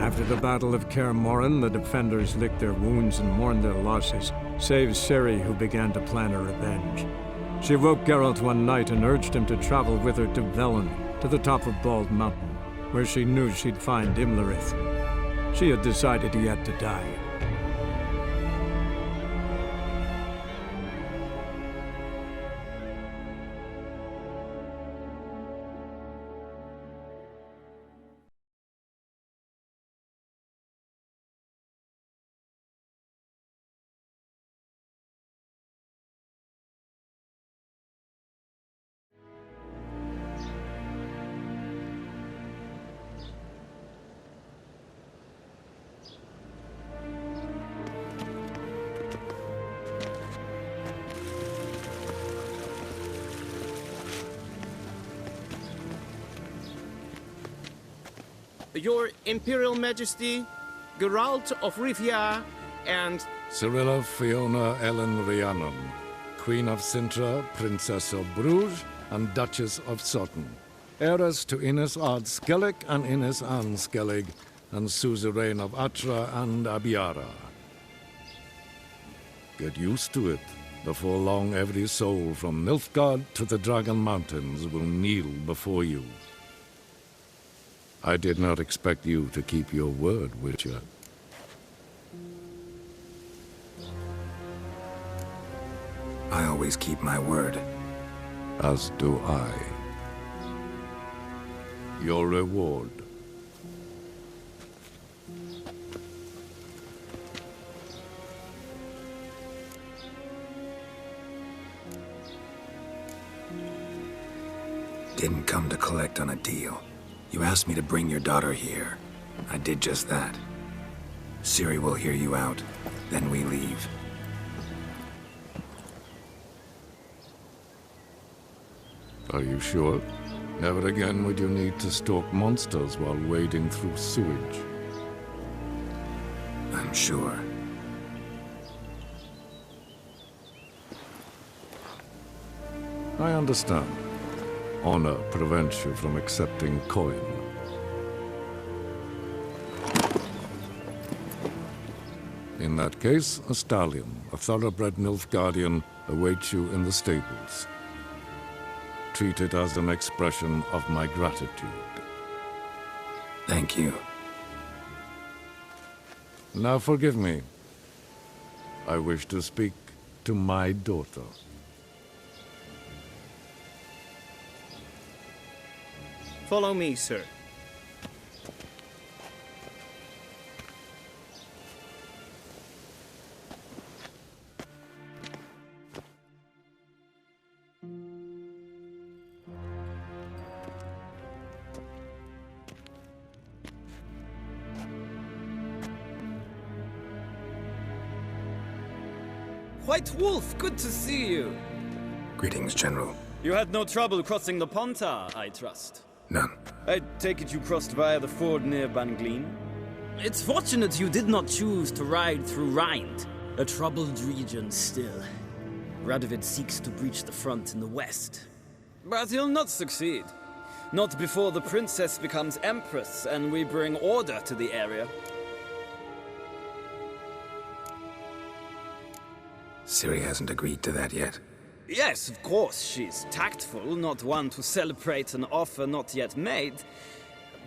After the Battle of Kaer Morhen, the defenders licked their wounds and mourned their losses, save Ciri, who began to plan her revenge. She woke Geralt one night and urged him to travel with her to Velen, to the top of Bald Mountain, where she knew she'd find Imlerith. She had decided he had to die. Your Imperial Majesty, Geralt of Rivia, and... Cirilla Fiona Ellen Rhiannon, Queen of Sintra, Princess of Bruges, and Duchess of Sutton. Heiress to Innis Ard Skellig and Innis Ann Skellig, and suzerain of Atra and Abiara. Get used to it. Before long, every soul from Nilfgaard to the Dragon Mountains will kneel before you. I did not expect you to keep your word, Witcher. I always keep my word. As do I. Your reward. Didn't come to collect on a deal. You asked me to bring your daughter here. I did just that. Ciri will hear you out, then we leave. Are you sure? Never again would you need to stalk monsters while wading through sewage. I'm sure. I understand. Honor prevents you from accepting coin. In that case, a stallion, a thoroughbred Nilfgaardian, awaits you in the stables. Treat it as an expression of my gratitude. Thank you. Now forgive me. I wish to speak to my daughter. Follow me, sir. White Wolf, good to see you. Greetings, General. You had no trouble crossing the Pontar, I trust. None. I take it you crossed via the ford near Banglin? It's fortunate you did not choose to ride through Rind, a troubled region still. Radovid seeks to breach the front in the west. But he'll not succeed. Not before the princess becomes empress and we bring order to the area. Ciri hasn't agreed to that yet. Yes, of course, she's tactful, not one to celebrate an offer not yet made.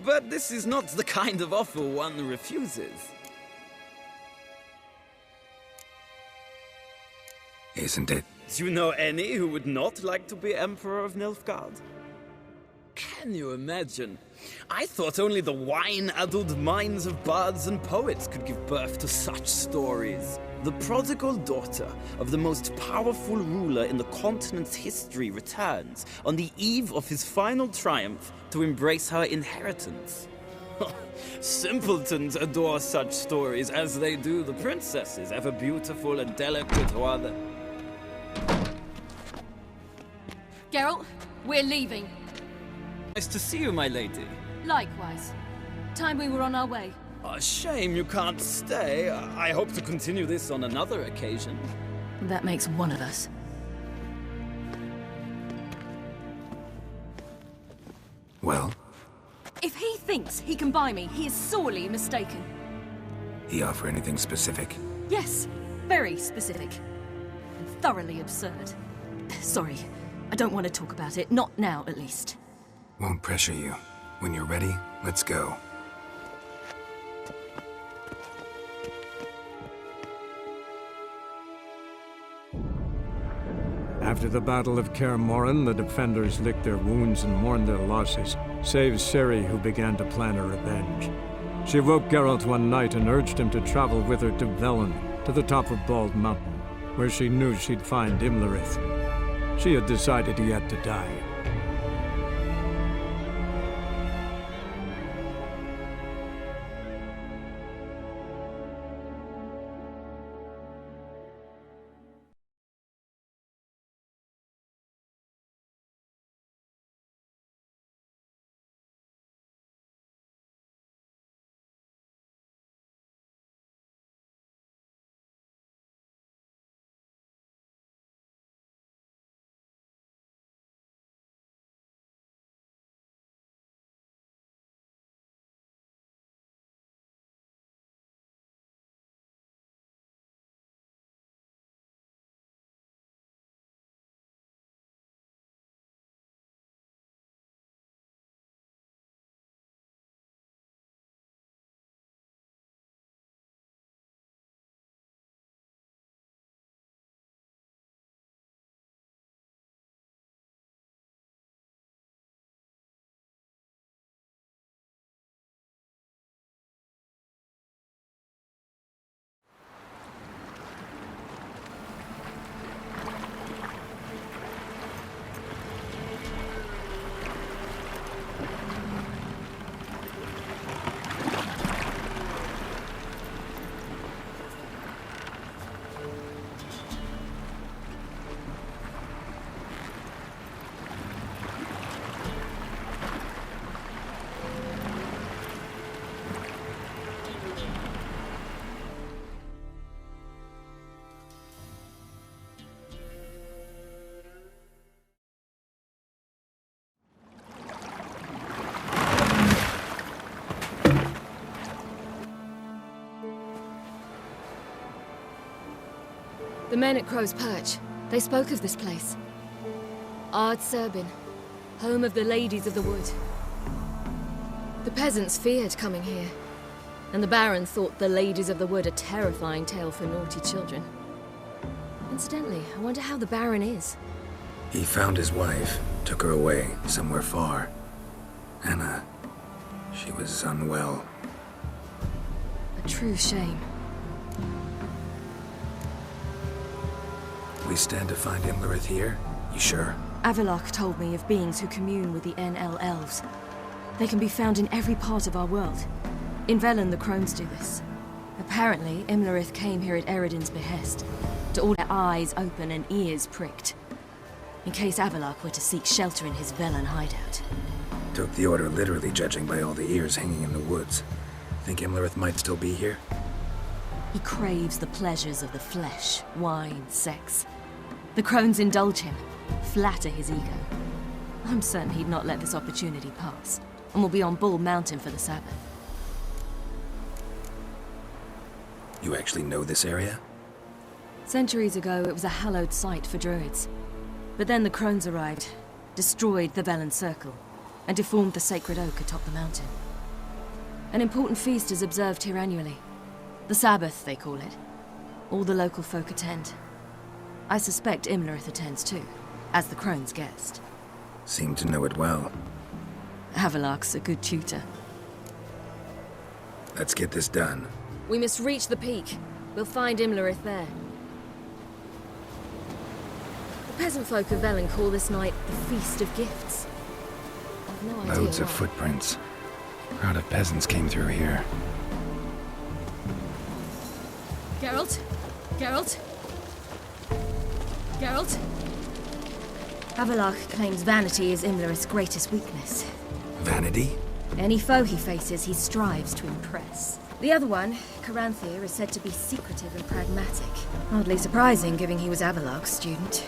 But this is not the kind of offer one refuses. Isn't it? Do you know any who would not like to be Emperor of Nilfgaard? Can you imagine? I thought only the wine-addled minds of bards and poets could give birth to such stories. The prodigal daughter of the most powerful ruler in the continent's history returns on the eve of his final triumph to embrace her inheritance. Simpletons adore such stories as they do the princesses, ever beautiful and delicate or other. Geralt, we're leaving. Nice to see you, my lady. Likewise. Time we were on our way. A shame you can't stay. I hope to continue this on another occasion. That makes one of us. Well, If he thinks he can buy me, he is sorely mistaken. He offer anything specific? Yes, very specific. And thoroughly absurd. Sorry, I don't want to talk about it. Not now, at least. Won't pressure you. When you're ready, let's go. After the Battle of Kaer Morhen, the defenders licked their wounds and mourned their losses, save Ciri, who began to plan a revenge. She woke Geralt one night and urged him to travel with her to Velen, to the top of Bald Mountain, where she knew she'd find Imlerith. She had decided he had to die. The men at Crow's Perch, they spoke of this place. Ard Serbin, home of the Ladies of the Wood. The peasants feared coming here, and the Baron thought the Ladies of the Wood a terrifying tale for naughty children. Incidentally, I wonder how the Baron is. He found his wife, took her away, somewhere far. Anna, she was unwell. A true shame. We stand to find Imlerith here? You sure? Avalok told me of beings who commune with the NL elves. They can be found in every part of our world. In Velen, the crones do this. Apparently, Imlerith came here at Eredin's behest, to all their eyes open and ears pricked, in case Avalok were to seek shelter in his Velen hideout. Took the order literally, judging by all the ears hanging in the woods. Think Imlerith might still be here? He craves the pleasures of the flesh, wine, sex. The crones indulge him, flatter his ego. I'm certain he'd not let this opportunity pass, and will be on Bull Mountain for the Sabbath. You actually know this area? Centuries ago, it was a hallowed site for druids. But then the crones arrived, destroyed the Velen Circle, and deformed the sacred oak atop the mountain. An important feast is observed here annually. The Sabbath, they call it. All the local folk attend. I suspect Imlerith attends too, as the crone's guest. Seem to know it well. Avalok's a good tutor. Let's get this done. We must reach the peak. We'll find Imlerith there. The peasant folk of Velen call this night the Feast of Gifts. I've no idea Loads of why. footprints. Crowd of peasants came through here. Geralt? Geralt? Geralt? Avalok claims vanity is Imlerith's greatest weakness. Vanity? Any foe he faces, he strives to impress. The other one, Caranthir, is said to be secretive and pragmatic. Oddly surprising, given he was Avalok's student.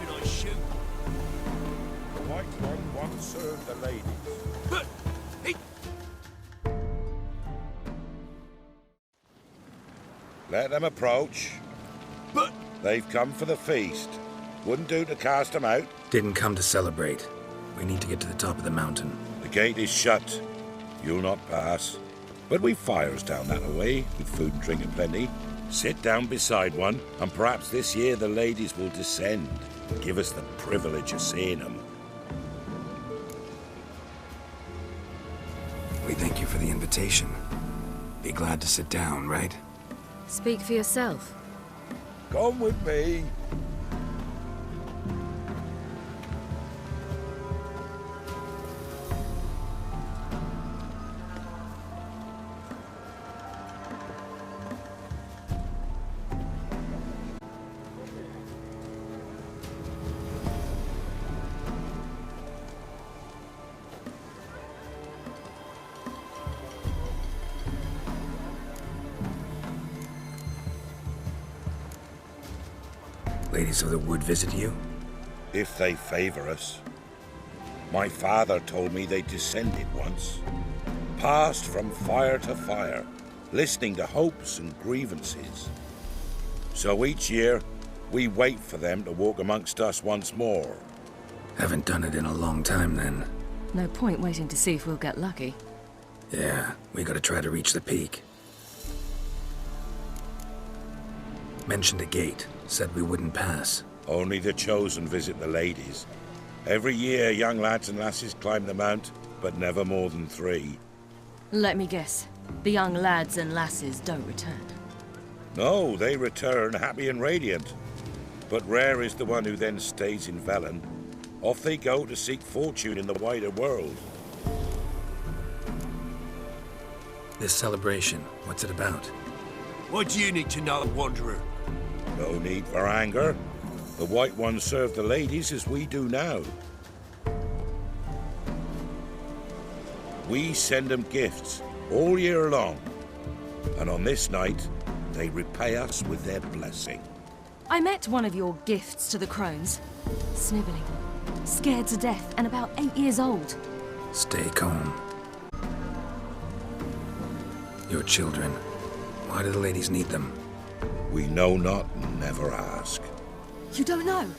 should I shoot? The white one once served the ladies. But he... Let them approach. But... They've come for the feast. Wouldn't do to cast them out. Didn't come to celebrate. We need to get to the top of the mountain. The gate is shut. You'll not pass. But we've fires down that way, with food and drink aplenty. Sit down beside one, and perhaps this year the ladies will descend. Give us the privilege of seeing them. We thank you for the invitation. Be glad to sit down, right? Speak for yourself. Come with me. Ladies of the Wood visit you? If they favor us. My father told me they descended once. Passed from fire to fire, listening to hopes and grievances. So each year, we wait for them to walk amongst us once more. Haven't done it in a long time, then. No point waiting to see if we'll get lucky. Yeah, we gotta try to reach the peak. Mentioned a gate. Said we wouldn't pass. Only the chosen visit the ladies. Every year, young lads and lasses climb the mount, but never more than 3. Let me guess. The young lads and lasses don't return. No, they return happy and radiant. But rare is the one who then stays in Velen. Off they go to seek fortune in the wider world. This celebration, what's it about? What do you need to know, Wanderer? No need for anger. The White Ones serve the ladies as we do now. We send them gifts all year long. And on this night, they repay us with their blessing. I met one of your gifts to the crones. Snivelling. Scared to death and about 8 years old. Stay calm. Your children. Why do the ladies need them? We know not and never ask. You don't know?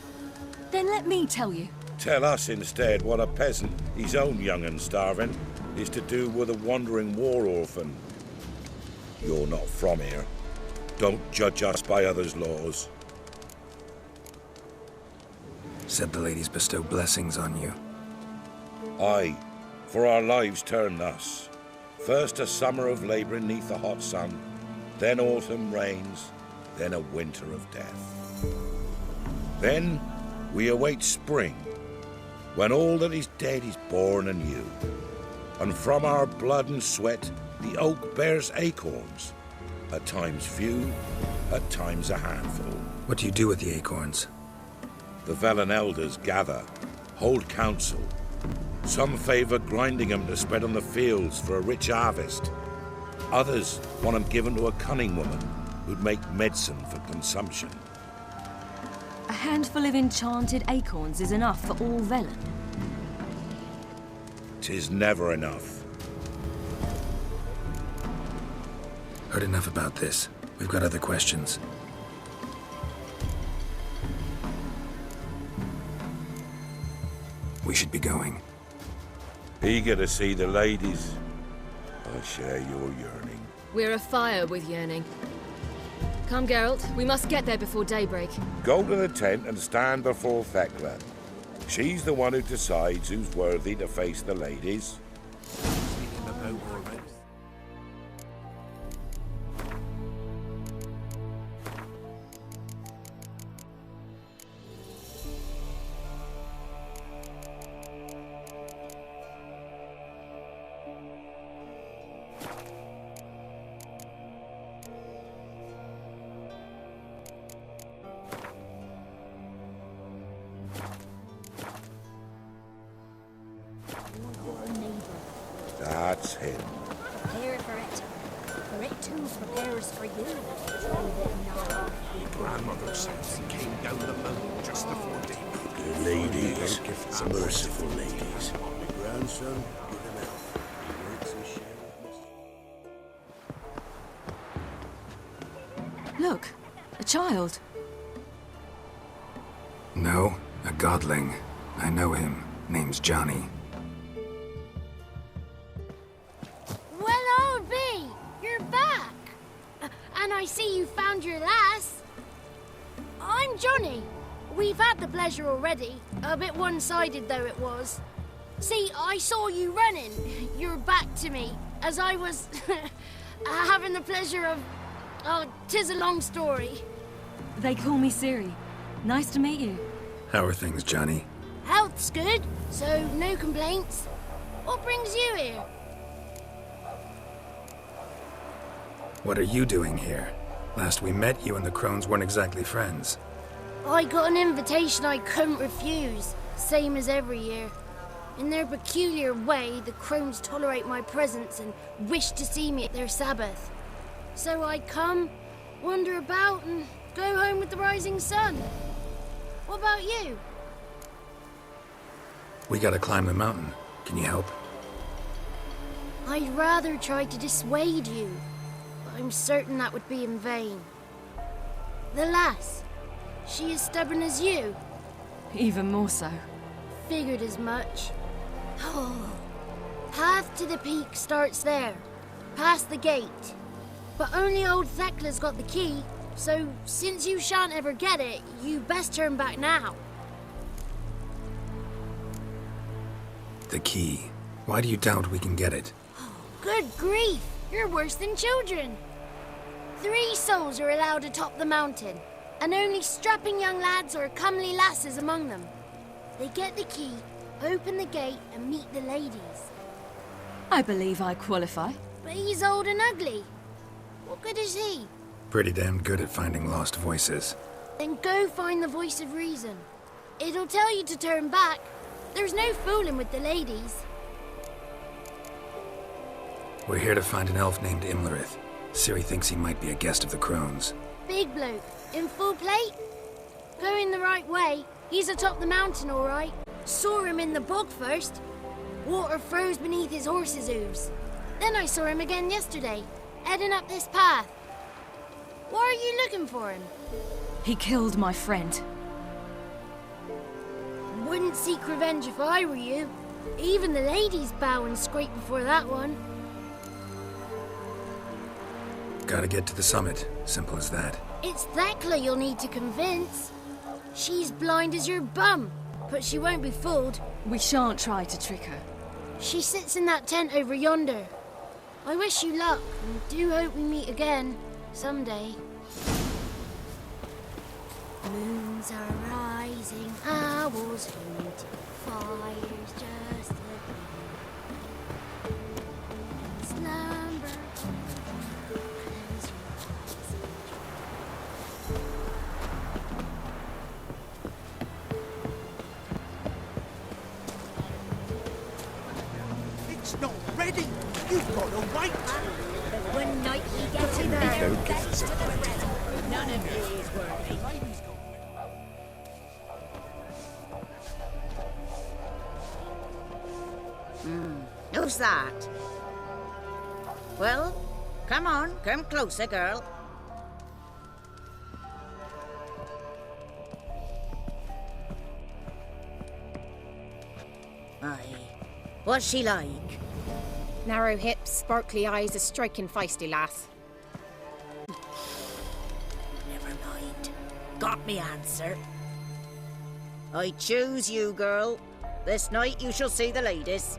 Then let me tell you. Tell us instead what a peasant, his own young and starving, is to do with a wandering war orphan. You're not from here. Don't judge us by others' laws. Said the ladies bestow blessings on you. Aye, for our lives turn thus. First a summer of labouring neath the hot sun, then autumn rains, then a winter of death. Then we await spring, when all that is dead is born anew. And from our blood and sweat the oak bears acorns, at times few, at times a handful. What do you do with the acorns? The Velen elders gather, hold council. Some favour grinding them to spread on the fields for a rich harvest. Others want them given to a cunning woman who'd make medicine for consumption. A handful of enchanted acorns is enough for all Velen. 'Tis never enough. Heard enough about this. We've got other questions. We should be going. Eager to see the ladies. I share your yearning. We're afire with yearning. Come, Geralt. We must get there before daybreak. Go to the tent and stand before Thekla. She's the one who decides who's worthy to face the ladies. That's him. Here for it. It too prepares for you. Your grandmother says he came down the mountain just before daybreak. Good ladies, merciful ladies. My grandson, give him health. He works his share of Look, a child. No, a godling. I know him. Name's Johnny. Well, old B, you're back. And I see you found your lass. I'm Johnny. We've had the pleasure already. A bit one-sided though it was. See, I saw you running. Your back to me. As I was having the pleasure of... Oh, 'tis a long story. They call me Ciri. Nice to meet you. How are things, Johnny? Health's good, so no complaints. What brings you here? What are you doing here? Last we met, you and the Crones weren't exactly friends. I got an invitation I couldn't refuse, same as every year. In their peculiar way, the Crones tolerate my presence and wish to see me at their Sabbath. So I come, wander about, and go home with the rising sun. What about you? We gotta climb the mountain. Can you help? I'd rather try to dissuade you, but I'm certain that would be in vain. The lass, she as stubborn as you? Even more so. Figured as much. Oh. Path to the peak starts there, past the gate. But only old Thekla's got the key, so since you shan't ever get it, you best turn back now. The key. Why do you doubt we can get it? Good grief, you're worse than children. 3 souls are allowed atop the mountain, and only strapping young lads or comely lasses among them. They get the key, open the gate, and meet the ladies. I believe I qualify. But he's old and ugly. What good is he? Pretty damn good at finding lost voices. Then go find the voice of reason. It'll tell you to turn back. There's no fooling with the ladies. We're here to find an elf named Imlerith. Ciri thinks he might be a guest of the Crones. Big bloke, in full plate? Going the right way. He's atop the mountain, all right. Saw him in the bog first. Water froze beneath his horse's hooves. Then I saw him again yesterday, heading up this path. Why are you looking for him? He killed my friend. Wouldn't seek revenge if I were you. Even the ladies bow and scrape before that one. Gotta get to the summit. Simple as that. It's Thekla you'll need to convince. She's blind as your bum, but she won't be fooled. We shan't try to trick her. She sits in that tent over yonder. I wish you luck, and do hope we meet again, someday. Moons are rising, owls hoot, fire's just a gleam. Slumber. It's not ready. You've got to wait. But one night he gets in there, that's to the rest. None of you is worthy. Who's that? Well, come on, come closer, girl. Aye. What's she like? Narrow hips, sparkly eyes, a striking feisty lass. Never mind. Got me answer. I choose you, girl. This night you shall see the ladies.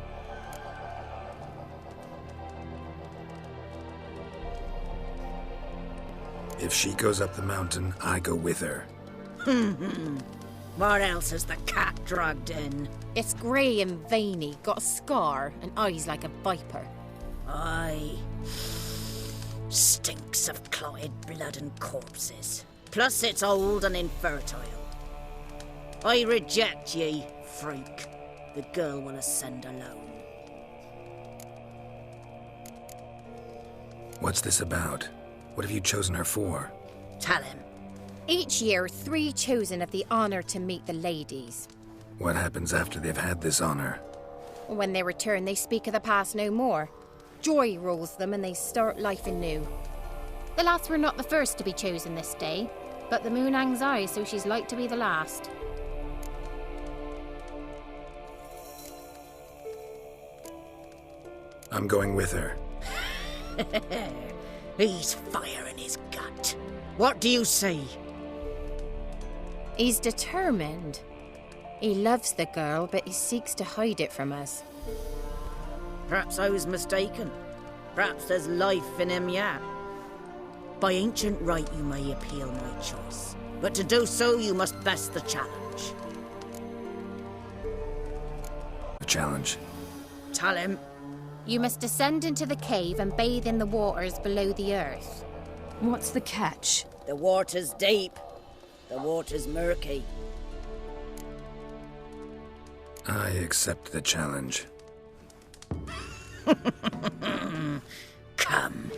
If she goes up the mountain, I go with her. What else has the cat dragged in? It's grey and veiny, got a scar, and eyes like a viper. Aye. Stinks of clotted blood and corpses. Plus it's old and infertile. I reject ye, freak. The girl will ascend alone. What's this about? What have you chosen her for? Tell him. Each year, 3 chosen of the honor to meet the ladies. What happens after they've had this honor? When they return, they speak of the past no more. Joy rules them and they start life anew. The lads were not the first to be chosen this day, but the moon hangs high, so she's like to be the last. I'm going with her. He's fire in his gut. What do you say? He's determined. He loves the girl, but he seeks to hide it from us. Perhaps I was mistaken. Perhaps there's life in him yet. By ancient right you may appeal my choice, but to do so you must best the challenge. A challenge? Tell him. You must descend into the cave and bathe in the waters below the earth. What's the catch? The water's deep. The water's murky. I accept the challenge. Come.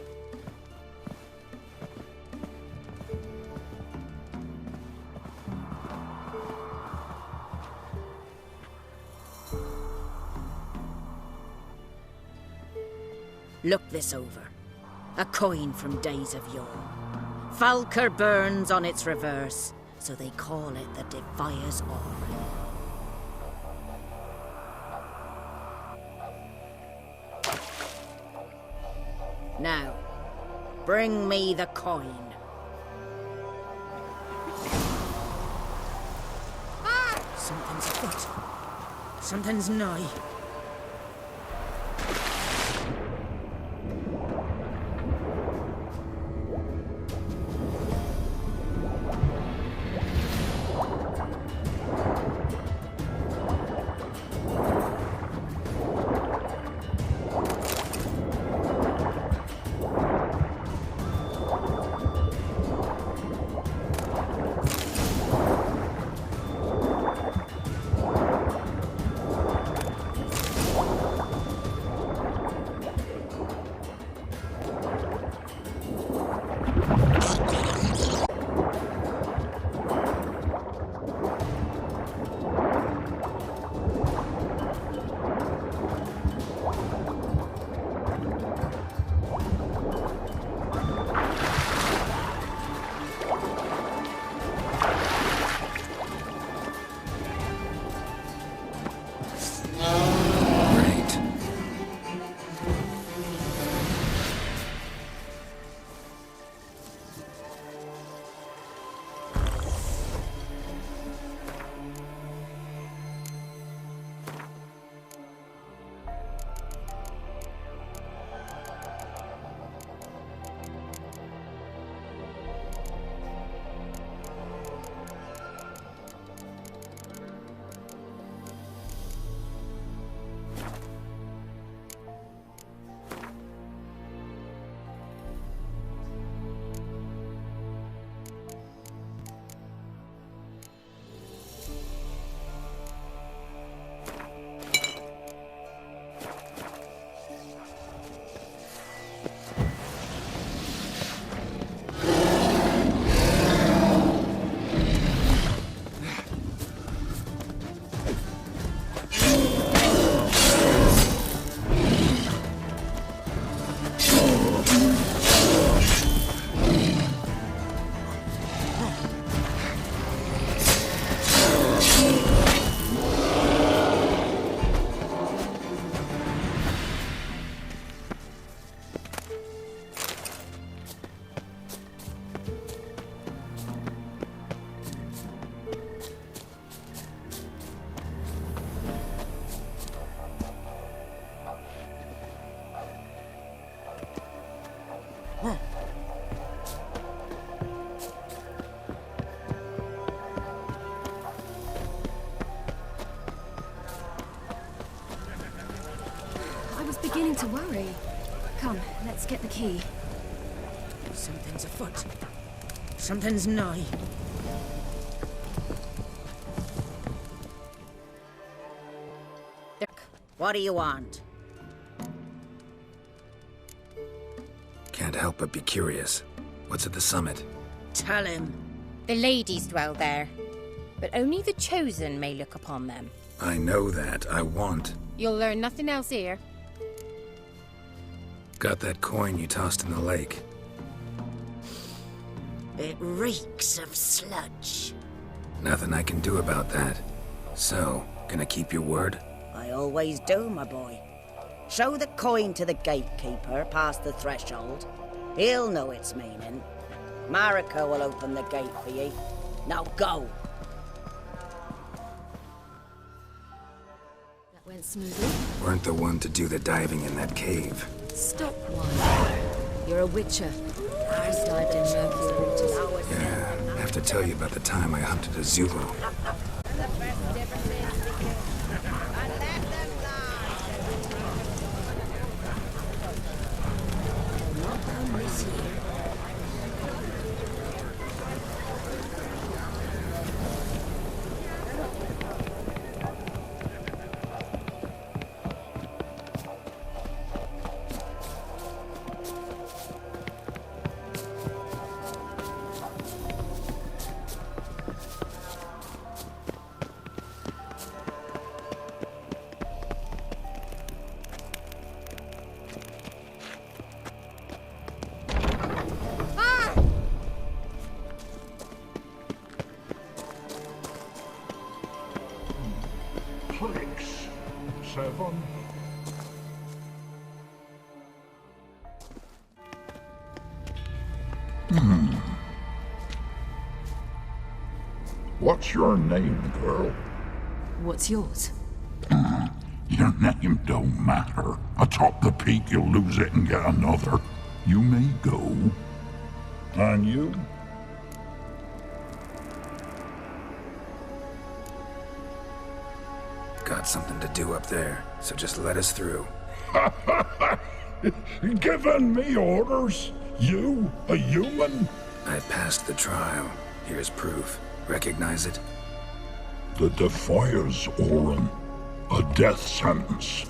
Look this over. A coin from days of yore. Falker burns on its reverse, so they call it the Defier's Orb. Now, bring me the coin. Something's afoot. Something's nigh. Beginning to worry. Come, let's get the key. Something's afoot. Something's nigh. What do you want? Can't help but be curious. What's at the summit? Tell him. The ladies dwell there, but only the chosen may look upon them. I know that. I want. You'll learn nothing else here. Got that coin you tossed in the lake. It reeks of sludge. Nothing I can do about that. So, gonna keep your word? I always do, my boy. Show the coin to the gatekeeper past the threshold. He'll know its meaning. Marika will open the gate for ye. Now go. That went smoothly. Weren't the one to do the diving in that cave. Stop one. You're a witcher. I've dived in murky waters. Yeah, I have to tell you about the time I hunted a Zulu. Six, seven. What's your name, girl? What's yours? Your name don't matter. Atop the peak, you'll lose it and get another. You may go. And you? Got something to do up there, so just let us through. Giving me orders? You, a human? I passed the trial. Here's proof. Recognize it? The Defiers, Orin. A death sentence.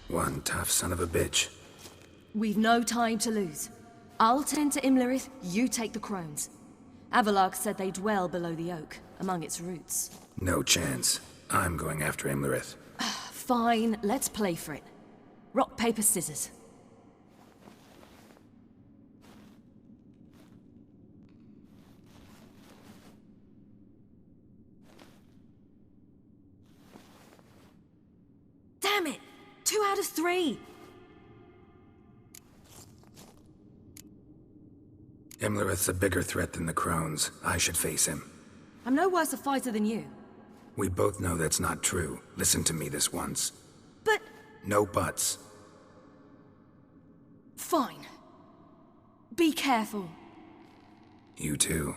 One tough son of a bitch. We've no time to lose. I'll tend to Imlerith, you take the crones. Avalark said they dwell below the oak, among its roots. No chance. I'm going after Imlerith. Fine, let's play for it. Rock, paper, scissors. Damn it! 2 out of 3! Imlerith's a bigger threat than the crones. I should face him. I'm no worse a fighter than you. We both know that's not true. Listen to me this once. But... No buts. Fine. Be careful. You too.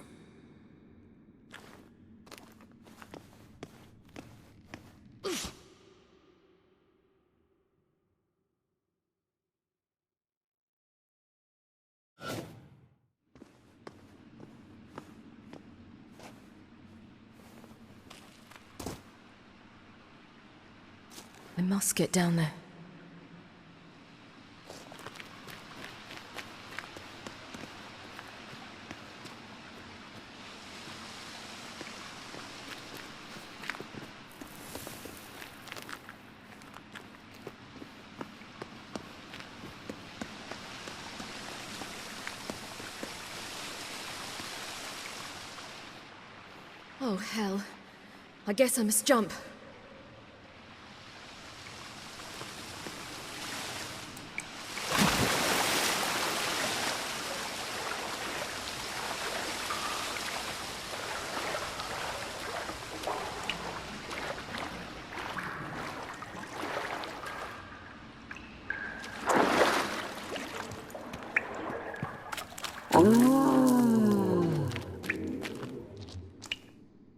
I must get down there. Oh, hell. I guess I must jump.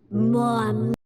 Mom.